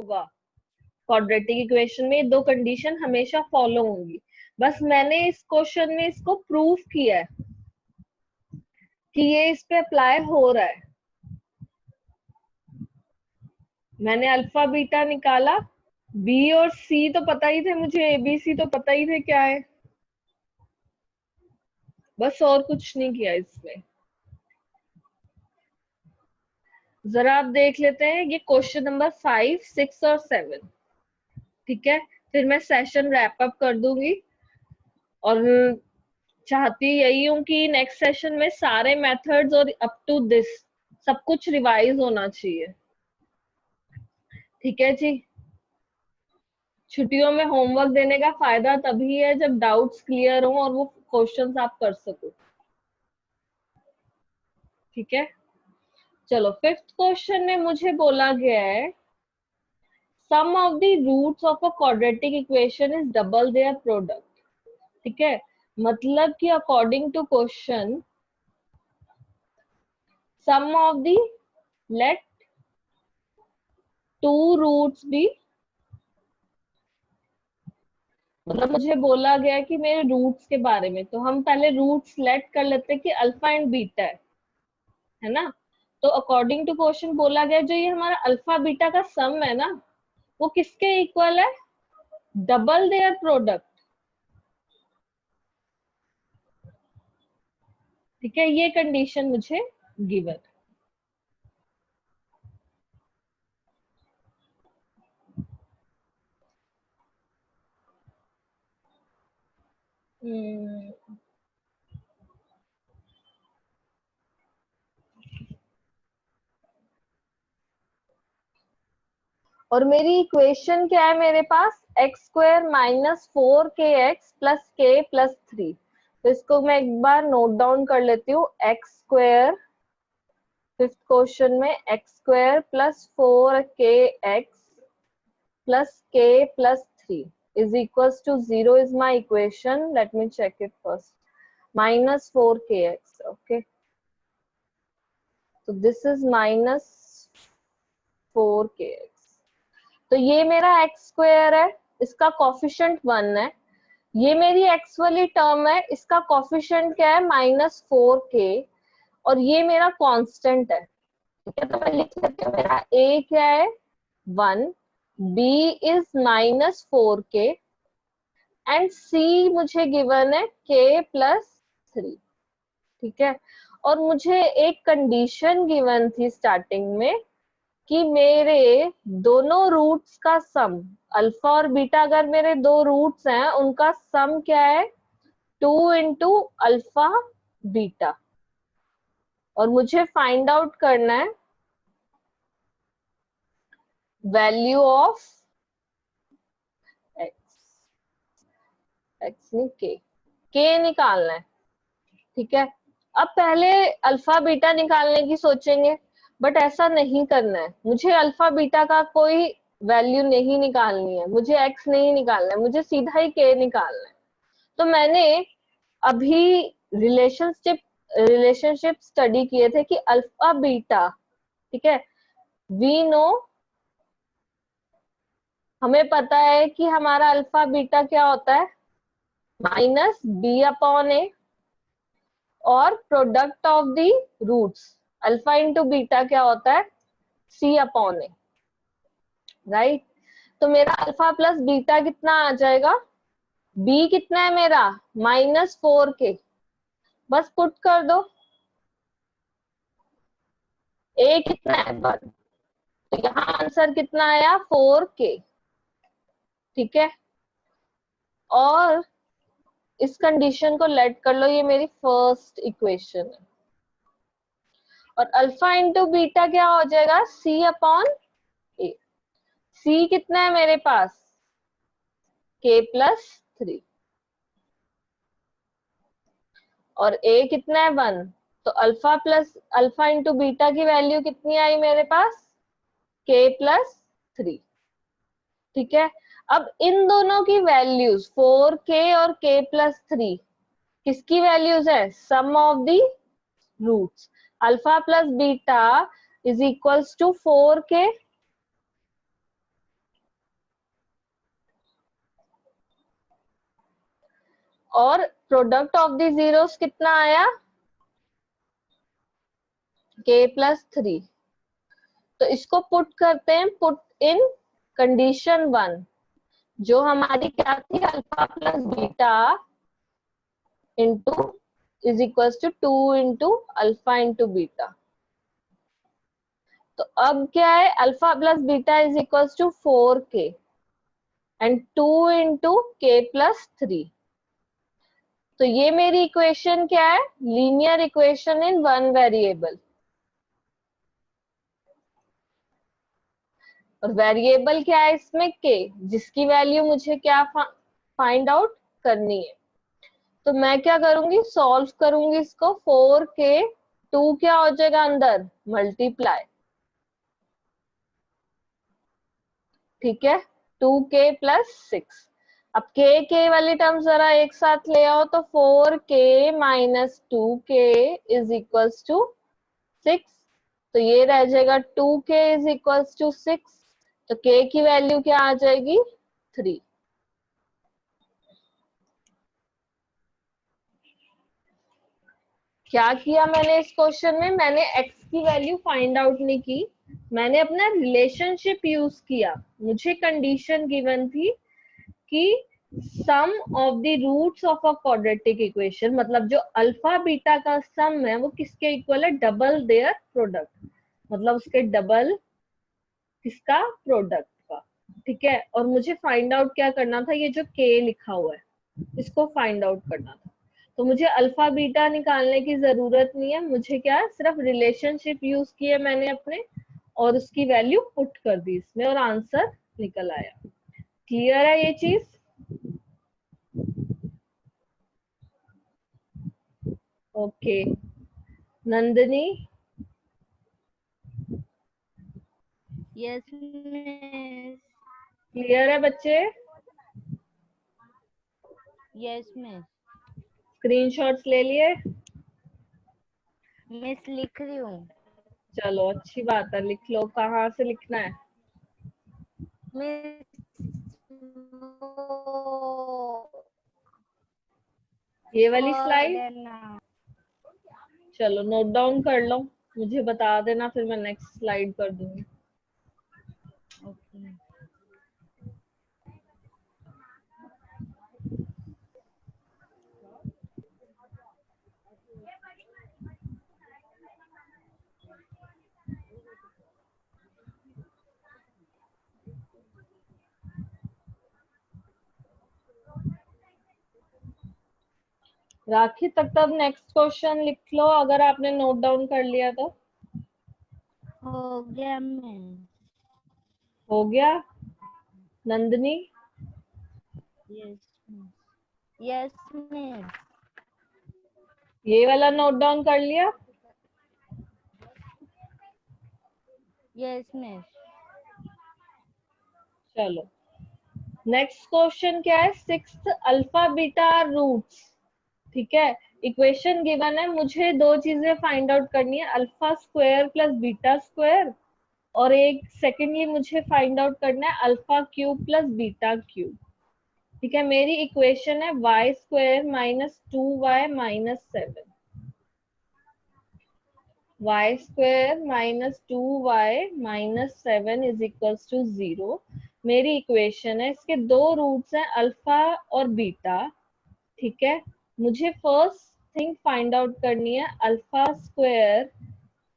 होगा quadratic equation में, ये दो कंडीशन हमेशा फॉलो होंगी। बस मैंने इस क्वेश्चन में इसको प्रूव किया है कि ये इस पे अप्लाई हो रहा है। मैंने अल्फा बीटा निकाला, बी और सी तो पता ही थे मुझे, एबीसी तो पता ही थे क्या है, बस और कुछ नहीं किया इसमें। जरा आप देख लेते हैं ये क्वेश्चन नंबर 5, 6 और 7। ठीक है, फिर मैं सेशन रैप अप कर दूंगी और चाहती यही हूँ कि नेक्स्ट सेशन में सारे मेथड्स और अप टू दिस सब कुछ रिवाइज होना चाहिए। ठीक है जी। छुट्टियों में होमवर्क देने का फायदा तभी है जब डाउट्स क्लियर हो और वो क्वेश्चंस आप कर सको। ठीक है, चलो फिफ्थ क्वेश्चन में मुझे बोला गया है sum of the roots of a quadratic equation is double their product. ठीक है, मतलब कि according to question sum of the let two roots be, मतलब मुझे बोला गया कि मेरे रूट्स के बारे में, तो हम पहले रूट्स लेट कर लेते हैं कि अल्फा एंड बीटा है ना। तो अकॉर्डिंग टू क्वेश्चन बोला गया जो ये हमारा अल्फा बीटा का सम है ना, वो किसके इक्वल है, डबल देयर प्रोडक्ट। ठीक है, ये कंडीशन मुझे गिवन। और मेरी इक्वेशन क्या है मेरे पास, x square minus 4kx plus k plus 3। तो इसको मैं एक बार नोट डाउन कर लेती हूँ। एक्स स्क्वायर, फिफ्थ क्वेश्चन में x square plus 4kx plus k plus 3 is equals to 0 is my equation. Let me check it first. Minus 4kx. Okay. So this is minus 4kx. तो ये मेरा x square है, इसका coefficient 1 है। ये मेरी x वाली टर्म है, इसका कॉफिशिएंट क्या है, -4k, और ये मेरा कांस्टेंट है। ठीक है, तो मैं लिख लेती हूँ मेरा a क्या है 1, b is -4k and c मुझे गिवन है k प्लस 3। ठीक है, और मुझे एक कंडीशन गिवन थी स्टार्टिंग में कि मेरे दोनों रूट्स का सम, अल्फा और बीटा अगर मेरे दो रूट्स हैं उनका सम क्या है 2 इंटू अल्फा बीटा, और मुझे फाइंड आउट करना है वैल्यू ऑफ एक्स, एक्स नहीं के निकालना है। ठीक है, अब पहले अल्फा बीटा निकालने की सोचेंगे, बट ऐसा नहीं करना है। मुझे अल्फा बीटा का कोई वैल्यू नहीं निकालनी है, मुझे एक्स नहीं निकालना है, मुझे सीधा ही के निकालना है। तो मैंने अभी रिलेशनशिप स्टडी किए थे कि अल्फा बीटा, ठीक है, वी नो, हमें पता है कि हमारा अल्फा बीटा क्या होता है -b/a, और product of the roots alpha into beta क्या होता है c/a, राइट। तो मेरा अल्फा प्लस बीटा कितना आ जाएगा, b कितना है मेरा -4k, बस पुट कर दो। a कितना है 1, तो यहाँ आंसर कितना आया 4k। ठीक है, और इस कंडीशन को लेट कर लो, ये मेरी फर्स्ट इक्वेशन है। और अल्फा इंटू बीटा क्या हो जाएगा c/a। c कितना है मेरे पास k प्लस 3, और a कितना है 1, तो अल्फा इंटू बीटा की वैल्यू कितनी आई मेरे पास k प्लस 3। ठीक है, अब इन दोनों की वैल्यूज 4k और k प्लस 3 किसकी वैल्यूज है, sum of the roots. Alpha plus beta is equals to 4k और प्रोडक्ट ऑफ द जीरोस कितना आया, k+3। तो इसको पुट करते हैं, पुट इन कंडीशन 1, जो हमारी क्या थी, alpha plus beta into is equal to 2 into alpha into beta. तो अब क्या है, alpha plus beta is equal to 4k and 2 into k+3। तो ये मेरी इक्वेशन क्या है, linear equation in one variable. और वेरिएबल क्या है इसमें, k, जिसकी वैल्यू मुझे क्या फाइंड आउट करनी है। तो मैं क्या करूंगी, सॉल्व करूंगी इसको, 4k, 2 क्या हो जाएगा अंदर, मल्टीप्लाई, ठीक है, 2k+6। अब k वाली टर्म जरा एक साथ ले आओ, तो 4k minus 2k is equals to 6। तो ये रह जाएगा 2k इज इक्वल्स टू 6। तो k की वैल्यू क्या आ जाएगी, 3। क्या किया मैंने इस क्वेश्चन में, मैंने x की वैल्यू फाइंड आउट नहीं की, मैंने अपना रिलेशनशिप यूज किया। मुझे कंडीशन गिवन थी कि sum of the roots of a quadratic equation, मतलब जो अल्फा बीटा का सम है वो किसके इक्वल है, डबल देयर प्रोडक्ट, मतलब उसके डबल किसका, प्रोडक्ट का, ठीक है। और मुझे फाइंड आउट क्या करना था, ये जो k लिखा हुआ है इसको फाइंड आउट करना था। तो मुझे अल्फा बीटा निकालने की जरूरत नहीं है, मुझे क्या, सिर्फ रिलेशनशिप यूज किए मैंने अपने, और उसकी वैल्यू पुट कर दी इसमें, और आंसर निकल आया। क्लियर है ये चीज? Okay, Nandini? Yes miss. Clear है बच्चे? Yes miss. स्क्रीनशॉट्स ले लिए? मिस लिख रही हूँ। चलो अच्छी बात है, लिख लो। कहाँ से लिखना है? मिस ये वाली स्लाइड? ना। चलो नोट डाउन कर लो, मुझे बता देना, फिर मैं नेक्स्ट स्लाइड कर दूंगी। ओके। राखी तक तब नेक्स्ट क्वेश्चन लिख लो, अगर आपने नोट डाउन कर लिया तो। हो गया मिस। हो गया? Nandini? Yes miss. Yes miss. ये वाला नोट डाउन कर लिया? Yes miss. चलो नेक्स्ट क्वेश्चन क्या है, 6 अल्फा बीटा रूट्स, ठीक है। इक्वेशन गिवन है, मुझे दो चीजें फाइंड आउट करनी है, alpha square plus beta square, और एक सेकेंडली मुझे फाइंड आउट करना है alpha cube plus beta cube, ठीक है। मेरी इक्वेशन है Y square minus 2y minus 7, Y square minus 2y minus 7 is equals to 0। मेरी इक्वेशन है, इसके दो रूट्स हैं अल्फा और बीटा, ठीक है। मुझे फर्स्ट थिंग फाइंड आउट करनी है alpha square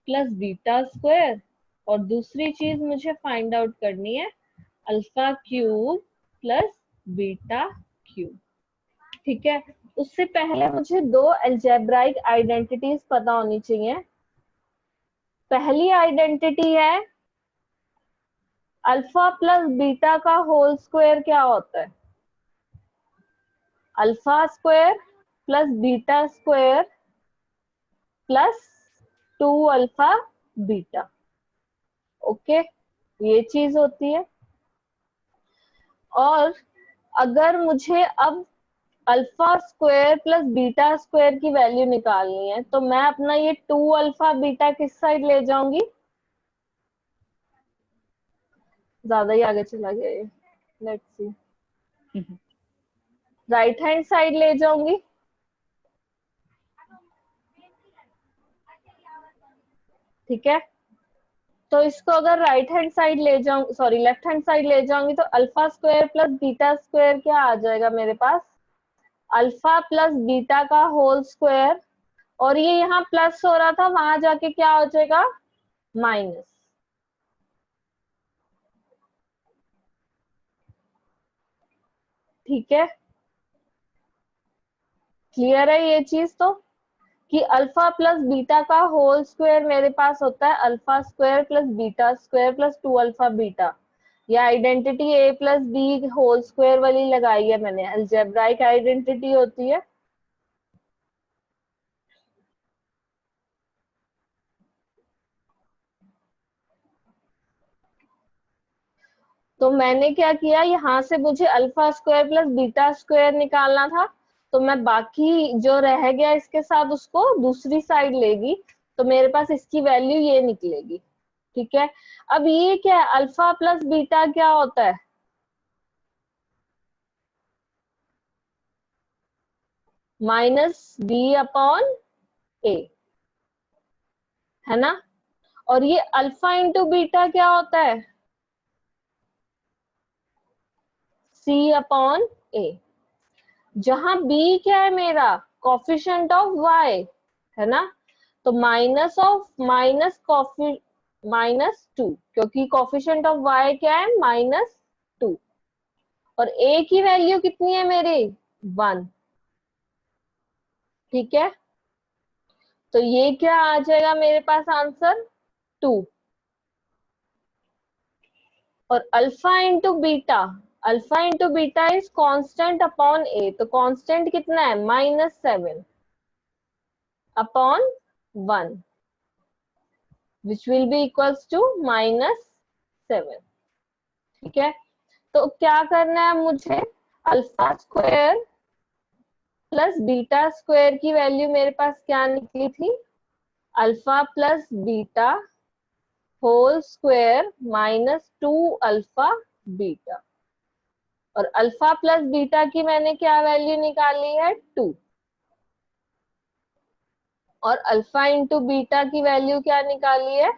plus beta square, और दूसरी चीज मुझे फाइंड आउट करनी है alpha cube plus beta cube, ठीक है। उससे पहले मुझे दो अलजेब्राइक आइडेंटिटीज पता होनी चाहिए। पहली आइडेंटिटी है अल्फा प्लस बीटा का होल स्क्वायर क्या होता है, alpha square plus beta square plus 2 alpha beta, okay, ये चीज होती है। और अगर मुझे अब alpha square plus beta square की वैल्यू निकालनी है, तो मैं अपना ये 2 अल्फा बीटा किस साइड ले जाऊंगी, ज्यादा ही आगे चला गया ये, let's see, right hand side ले जाऊंगी, ठीक है। तो इसको अगर राइट हैंड साइड ले जाऊं, सॉरी लेफ्ट हैंड साइड ले जाऊंगी, तो alpha square plus beta square क्या आ जाएगा मेरे पास, अल्फा प्लस बीटा का होल स्क्वायर, और ये यहाँ प्लस हो रहा था, वहां जाके क्या हो जाएगा, माइनस। ठीक है, क्लियर है ये चीज तो, कि अल्फा प्लस बीटा का होल स्क्वायर मेरे पास होता है alpha square plus beta square plus 2 alpha beta. ये आइडेंटिटी ए प्लस बी होल स्क्वायर वाली लगाई है मैंने, अलजेब्राइक आइडेंटिटी होती है। तो मैंने क्या किया, यहाँ से मुझे alpha square plus beta square निकालना था, तो मैं बाकी जो रह गया इसके साथ उसको दूसरी साइड लेगी, तो मेरे पास इसकी वैल्यू ये निकलेगी। ठीक है, अब ये क्या है, अल्फा प्लस बीटा क्या होता है, माइनस बी अपॉन ए, है ना। और ये अल्फा इंटू बीटा क्या होता है, सी अपॉन ए, जहां बी क्या है मेरा, कॉफिशिएंट ऑफ वाई, है ना। तो minus of minus coffee minus two, क्योंकि कॉफिशिएंट ऑफ वाई क्या है, -2, और ए की वैल्यू कितनी है मेरी, 1। ठीक है, तो ये क्या आ जाएगा मेरे पास आंसर, 2। और alpha into beta is constant upon a, तो कांस्टेंट कितना है, -7 upon 1, which will be equals to -7। ठीक है, तो क्या करना है मुझे, alpha square plus beta square की वैल्यू मेरे पास क्या निकली थी, alpha plus beta whole square -2 alpha beta, और अल्फा प्लस बीटा की मैंने क्या वैल्यू निकाली है, 2, और अल्फा इंटू बीटा की वैल्यू क्या निकाली है,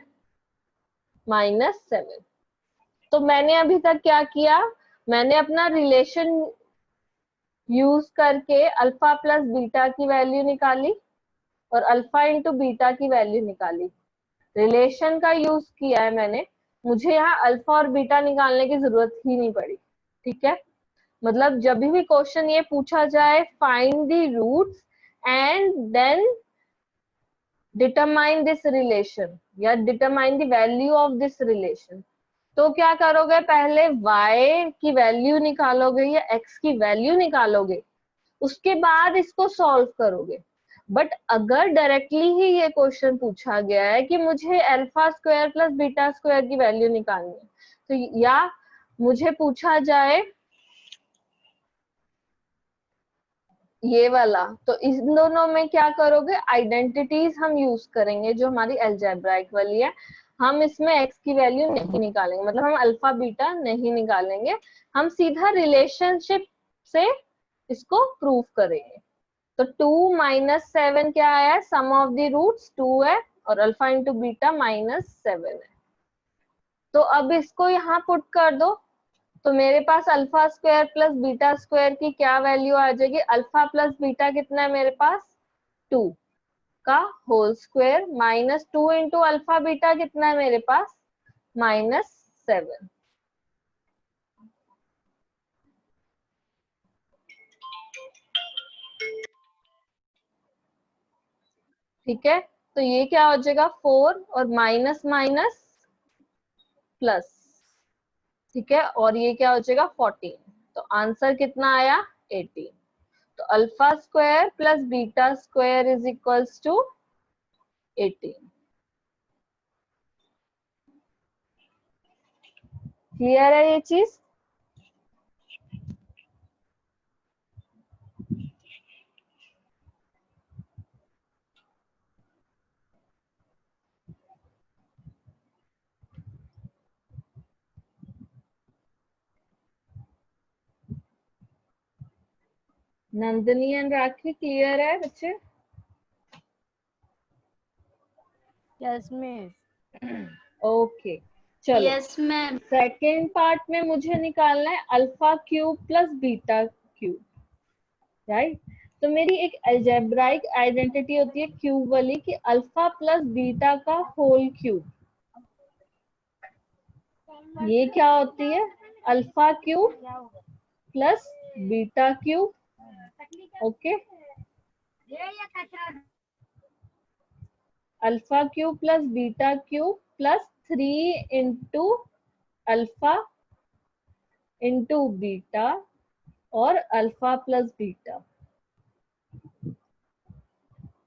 -7। तो मैंने अभी तक क्या किया, मैंने अपना रिलेशन यूज करके अल्फा प्लस बीटा की वैल्यू निकाली और अल्फा इंटू बीटा की वैल्यू निकाली, रिलेशन का यूज किया है मैंने, मुझे यहाँ अल्फा और बीटा निकालने की जरूरत ही नहीं पड़ी। ठीक है, मतलब जब भी क्वेश्चन ये पूछा जाए, find the roots and then determine this relation या determine the value of this relation, तो क्या करोगे, पहले y की वैल्यू निकालोगे या x की वैल्यू निकालोगे, उसके बाद इसको सॉल्व करोगे। बट अगर डायरेक्टली ही ये क्वेश्चन पूछा गया है कि मुझे alpha square plus beta square की वैल्यू निकालनी है, तो या मुझे पूछा जाए ये वाला, तो इन दोनों में क्या करोगे, आइडेंटिटीज हम यूज करेंगे जो हमारी अलजेब्राइक वाली है। हम इसमें x की वैल्यू नहीं निकालेंगे, मतलब हम अल्फा बीटा नहीं निकालेंगे, हम सीधा रिलेशनशिप से इसको प्रूव करेंगे। तो 2 - 7 क्या आया, सम ऑफ द रूट्स 2 है, और अल्फा इंटू बीटा -7 है। तो अब इसको यहाँ पुट कर दो, तो मेरे पास alpha square plus beta square की क्या वैल्यू आ जाएगी, अल्फा प्लस बीटा कितना है मेरे पास, 2 का whole square, -2 into alpha beta कितना है मेरे पास, -7। ठीक है, तो ये क्या हो जाएगा, 4 और माइनस माइनस प्लस, ठीक है, और ये क्या हो जाएगा, 14। तो आंसर कितना आया, 18। तो alpha square plus beta square is equals to 18। Clear है ये चीज। नंदिनी एंड राखी क्लियर है बच्चे? Yes miss. ओके चलो। Yes ma'am. सेकेंड पार्ट में मुझे निकालना है alpha cube plus beta cube, right? तो मेरी एक अलजेब्राइक आइडेंटिटी होती है क्यूब वाली कि अल्फा प्लस बीटा का होल क्यूब, ये क्या होती है? Alpha cube plus beta cube. Okay, alpha cube plus beta cube plus 3 into alpha into beta और अल्फा प्लस बीटा,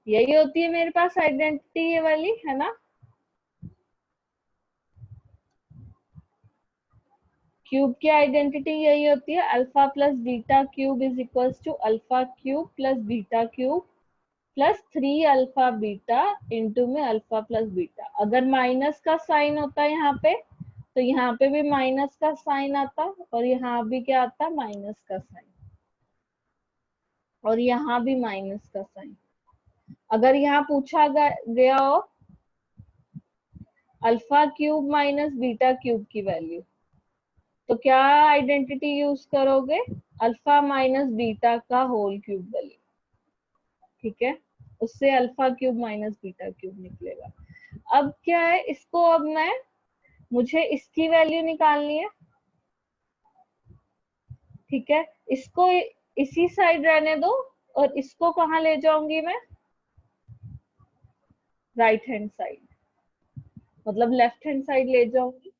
यही होती है मेरे पास आइडेंटिटी ये वाली, है ना? क्यूब की आइडेंटिटी यही होती है, alpha plus beta cube is equals to alpha cube plus beta cube plus 3 alpha beta into में अल्फा प्लस बीटा। अगर माइनस का साइन होता है यहाँ पे, तो यहाँ पे भी माइनस का साइन आता और यहाँ भी क्या आता? माइनस का साइन, और यहाँ भी माइनस का साइन। अगर यहाँ पूछा गया हो alpha cube minus beta cube की वैल्यू, तो क्या आइडेंटिटी यूज करोगे? अल्फा माइनस बीटा का होल क्यूब वाली, ठीक है? उससे alpha cube minus beta cube निकलेगा। अब क्या है, इसको अब मुझे इसकी वैल्यू निकालनी है, ठीक है? इसको इसी साइड रहने दो और इसको कहाँ ले जाऊंगी मैं? राइट हैंड साइड, मतलब लेफ्ट हैंड साइड ले जाऊंगी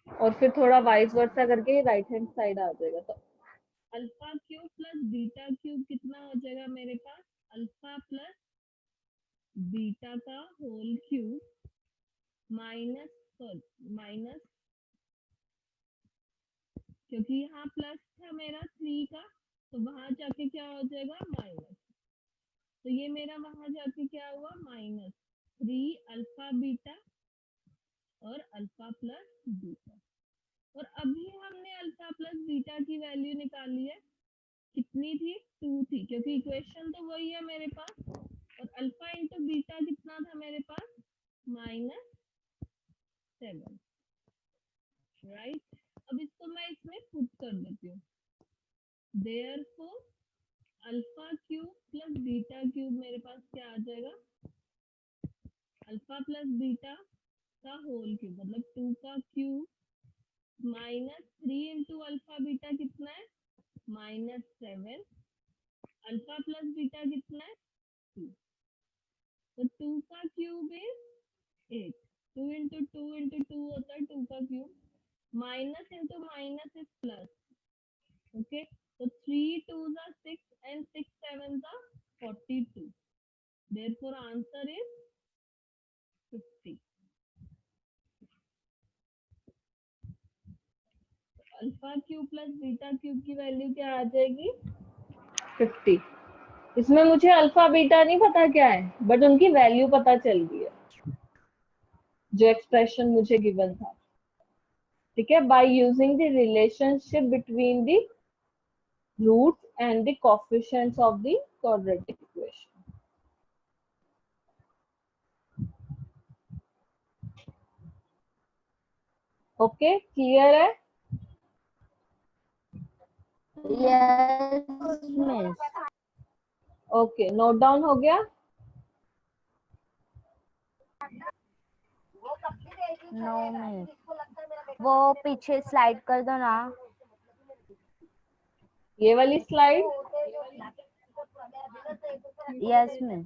और फिर थोड़ा वाइस वर्सा करके राइट हैंड साइड आ जाएगा। तो alpha cube plus beta cube कितना हो जाएगा मेरे पास? अल्फा प्लस बीटा का होल क्यूब माइनस, क्योंकि यहाँ प्लस था मेरा 3 का, तो वहां जाके क्या हो जाएगा? माइनस। तो ये मेरा वहां जाके क्या हुआ? माइनस 3 अल्फा बीटा और अल्फा प्लस बीटा। और अभी हमने अल्फा प्लस बीटा की वैल्यू निकाली है, कितनी थी? 2 थी, क्योंकि इक्वेशन तो वही है मेरे पास। और अल्फा इंटू बीटा कितना था मेरे पास? -7, राइट? अब इसको मैं इसमें पुट कर देती हूँ। Therefore alpha cube plus beta cube मेरे पास क्या आ जाएगा? अल्फा प्लस बीटा का होल क्यूब, मतलब 2 का क्यूब -3 इंटू अल्फा बीटा कितना है? -7। अल्फा प्लस बीटा कितना है? 2। तो 2 का क्यूब इज 8। 2 इंटू 2 इंटू 2 होता है 2 का cube. Minus into minus is plus, okay? तो 3 2s are 6 and 6 7s are 42. Therefore answer is 50. Alpha cube plus beta cube की वैल्यू क्या आ जाएगी? 50। इसमें मुझे अल्फा बीटा नहीं पता क्या है, बट उनकी वैल्यू पता चल गई है, जो एक्सप्रेशन मुझे गिवन था, ठीक है? By using the relationship between the roots and the coefficients of the quadratic equation. Okay, clear है? Yes miss. Okay, note down हो गया? नो मिस, वो पीछे स्लाइड कर दो ना। ये वाली स्लाइड? Yes miss.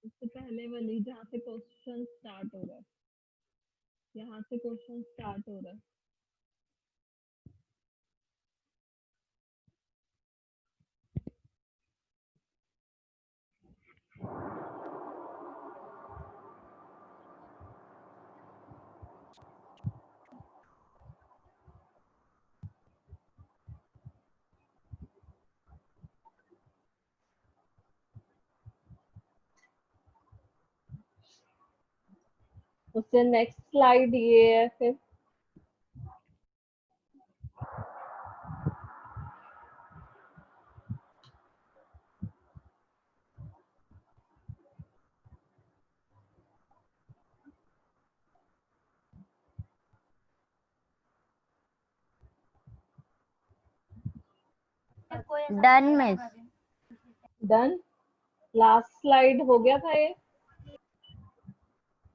इससे पहले वाली जहाँ से क्वेश्चन स्टार्ट हो रहा है, यहाँ से क्वेश्चन स्टार्ट हो रहा है। उससे नेक्स्ट स्लाइड ये है फिर। Done miss. Done. Last slide हो गया था ये।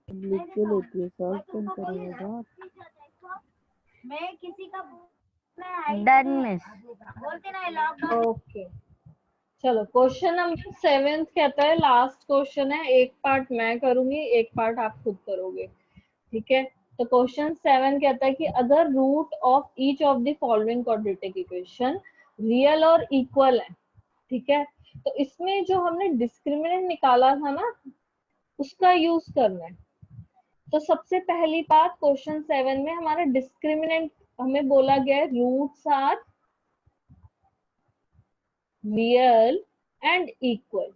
लिख के लेती है, सॉल्व कौन करेगा? मैं किसी का डन मिस। बोलते ना ओके, चलो क्वेश्चन नंबर 7 कहता है, लास्ट क्वेश्चन है, एक पार्ट मैं करूंगी, एक पार्ट आप खुद करोगे, ठीक है। तो क्वेश्चन 7 कहता है कि अगर root of each of the following quadratic equation real और इक्वल है, ठीक है। तो इसमें जो हमने डिस्क्रिमिनेंट निकाला था ना, उसका यूज करना है। तो सबसे पहली बात, क्वेश्चन 7 में हमारा डिस्क्रिमिनेंट हमें बोला गया है roots are real and equal.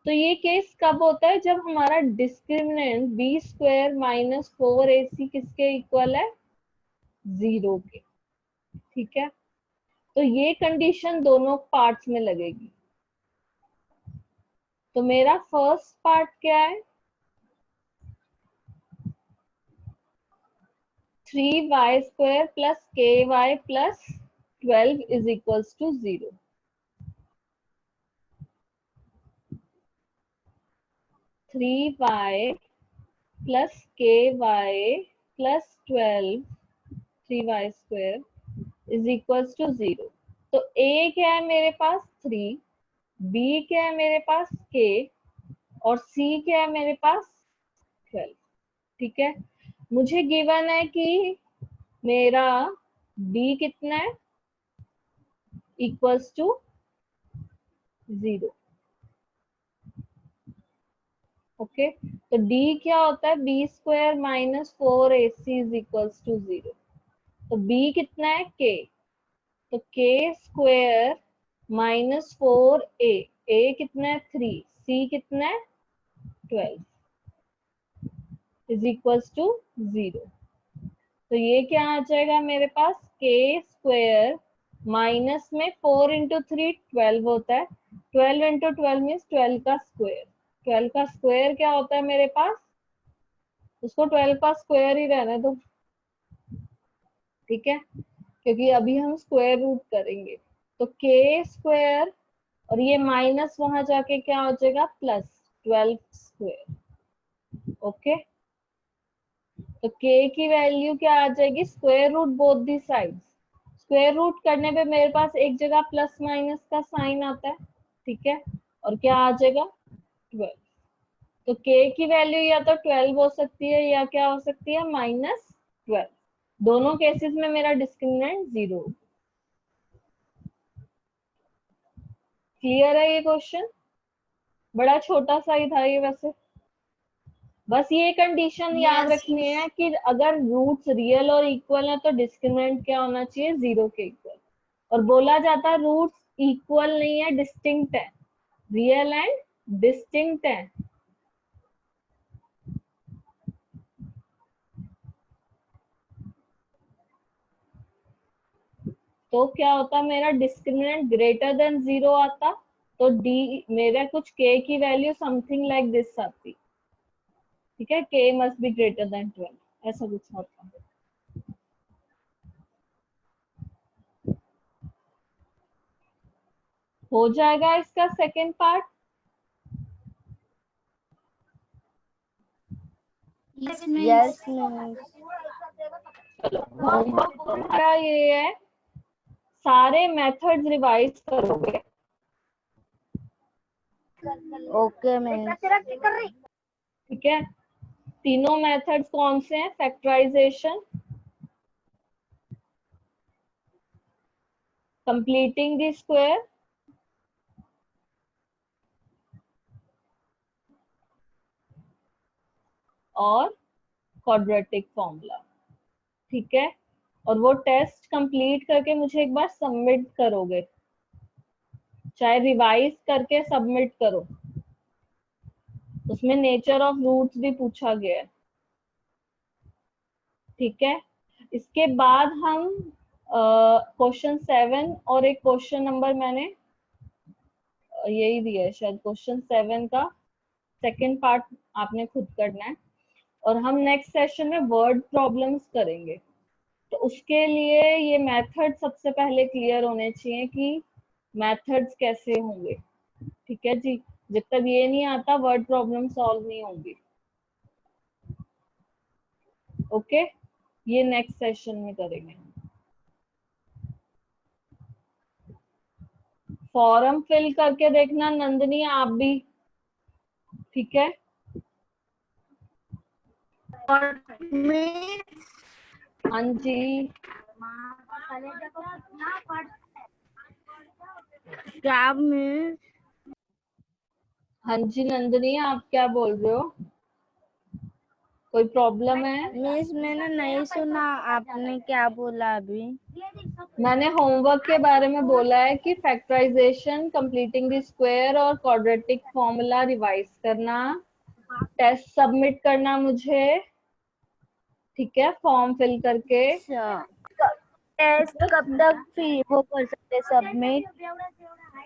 तो ये केस कब होता है? जब हमारा discriminant B square minus 4ac किसके इक्वल है? 0 के, ठीक है। तो ये कंडीशन दोनों पार्ट्स में लगेगी। तो मेरा फर्स्ट पार्ट क्या है? 3y square plus ky plus 12 is equals to 0। Three Y plus ky plus 12 3y square is equals to 0। तो a क्या है मेरे पास? 3, b क्या है मेरे पास? k, और c क्या है मेरे पास? 12, ठीक है। मुझे गिवन है कि मेरा b कितना है? Equals to 0। ओके, तो d क्या होता है? b square minus 4ac is equals to 0। तो b कितना है? k, तो k square minus 4a, a कितना है? 3, c कितना है? 12 इज इक्वल्स टू 0। तो ये क्या आ जाएगा मेरे पास? k स्क्वायर माइनस में 4 इंटू 3 12 होता है, 12 इंटू 12 मीन्स 12 का स्क्वायर। 12 का स्क्वायर क्या होता है मेरे पास? उसको 12 का स्क्वायर ही रहने दो, ठीक है, क्योंकि अभी हम स्क्वायर रूट करेंगे। तो k स्क्वायर और ये माइनस वहां जाके क्या हो जाएगा? Plus 12 square. ओके, तो k की वैल्यू क्या आ जाएगी? Square root both the sides. Square root करने पे मेरे पास एक जगह प्लस माइनस का साइन आता है, ठीक है, और क्या आ जाएगा? 12। तो k की वैल्यू या तो 12 हो सकती है या क्या हो सकती है? -12। दोनों केसेस में मेरा डिस्क्रिमिनेंट 0। क्लियर है ये क्वेश्चन? बड़ा छोटा सा ही था ये वैसे। बस ये कंडीशन याद रखनी है कि अगर रूट्स रियल और इक्वल है तो डिस्क्रिमिनेंट क्या होना चाहिए? 0 के इक्वल। और बोला जाता है रूट्स इक्वल नहीं है, डिस्टिंक्ट है, रियल एंड डिस्टिंक्ट है। तो क्या होता? मेरा डिस्क्रिमिनेंट ग्रेटर देन 0 आता, तो डी मेरा कुछ k की वैल्यू समथिंग लाइक दिस आती, ठीक है, k must be greater than 12, ऐसा कुछ होता। हो जाएगा इसका सेकेंड पार्ट? Yes miss. चलो, होमवर्क हमारा ये है, सारे मेथड्स रिवाइज करोगे। Okay miss. ठीक है, तीनों मेथड्स कौन से हैं? फैक्टराइजेशन, कंप्लीटिंग द स्क्वायर, और क्वाड्रेटिक फॉर्मूला, ठीक है। और वो टेस्ट कंप्लीट करके मुझे एक बार सबमिट करोगे, चाहे रिवाइज करके सबमिट करो। उसमें नेचर ऑफ रूट्स भी पूछा गया है, ठीक है। इसके बाद हम क्वेश्चन 7 और एक क्वेश्चन नंबर मैंने यही दिया है शायद, क्वेश्चन 7 का सेकंड पार्ट आपने खुद करना है। और हम नेक्स्ट सेशन में वर्ड प्रॉब्लम्स करेंगे, तो उसके लिए ये मेथड सबसे पहले क्लियर होने चाहिए कि मेथड्स कैसे होंगे। ठीक है जी, जब तक ये नहीं आता वर्ड प्रॉब्लम सॉल्व नहीं होगी। ओके, ये नेक्स्ट सेशन में करेंगे। फॉर्म फिल करके देखना नंदनी आप भी, ठीक है। हाँ जी, क्या मिस? हाँ जी नंदनी आप क्या बोल रहे हो, कोई प्रॉब्लम है? मिस मैंने नहीं सुना, आपने क्या बोला अभी? मैंने होमवर्क के बारे में बोला है कि फैक्टराइजेशन, कंप्लीटिंग द स्क्वायर और क्वाड्रेटिक फॉर्मूला रिवाइज करना, टेस्ट सबमिट करना मुझे, ठीक है, फॉर्म फिल करके। टेस्ट कब तक फिर वो कर सकते सबमिट?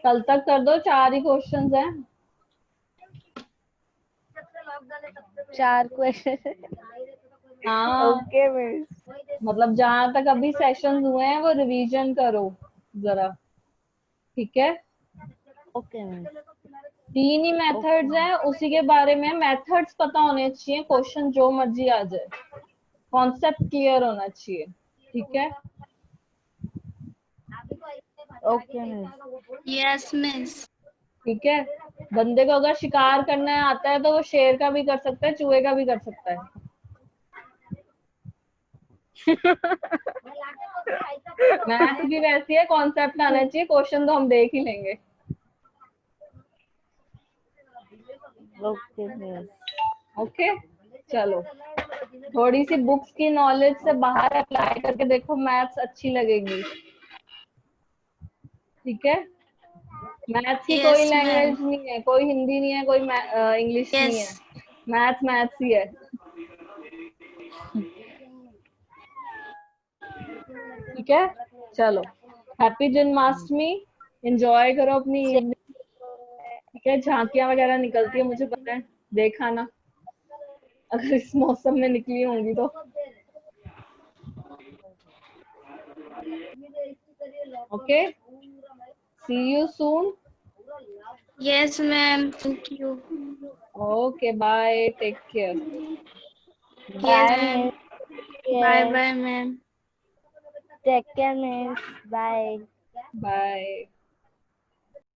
कल तक कर दो, 4 ही क्वेश्चंस हैं। 4 क्वेश्चन। हाँ, ओके मिस। मतलब जहां तक अभी सेशंस हुए हैं वो रिवीजन करो जरा, ठीक है। Okay miss. 3 ही मेथड्स हैं, उसी के बारे में मेथड्स पता होने चाहिए, क्वेश्चन जो मर्जी आ जाए, कॉन्सेप्ट क्लियर होना चाहिए, ठीक है। Okay miss. Yes miss. ठीक है, बंदे को अगर शिकार करना आता है तो वो शेर का भी कर सकता है, चूहे का भी कर सकता है। मैथ भी वैसी है, कॉन्सेप्ट आना चाहिए, क्वेश्चन तो हम देख ही लेंगे। Okay miss. ओके, चलो थोड़ी सी बुक्स की नॉलेज से बाहर अप्लाई करके देखो, मैथ्स अच्छी लगेगी, ठीक है। मैथ्स की कोई यस मैम। लैंग्वेज नहीं है, कोई हिंदी नहीं है, कोई इंग्लिश नहीं है, यस। मैथ्स मैथ्स ही है, ठीक है। चलो, हैप्पी जन्माष्टमी, एंजॉय करो अपनी इवनिंग, ठीक है। झांकियां वगैरह निकलती है मुझे पता है, देखा ना, अगर इस मौसम में निकली होंगी तो। Okay, see you soon. Yes ma'am, thank you. Okay, bye, take care. Yes bye ma'am. Miss. Bye bye ma'am. Take care miss. Bye. Bye.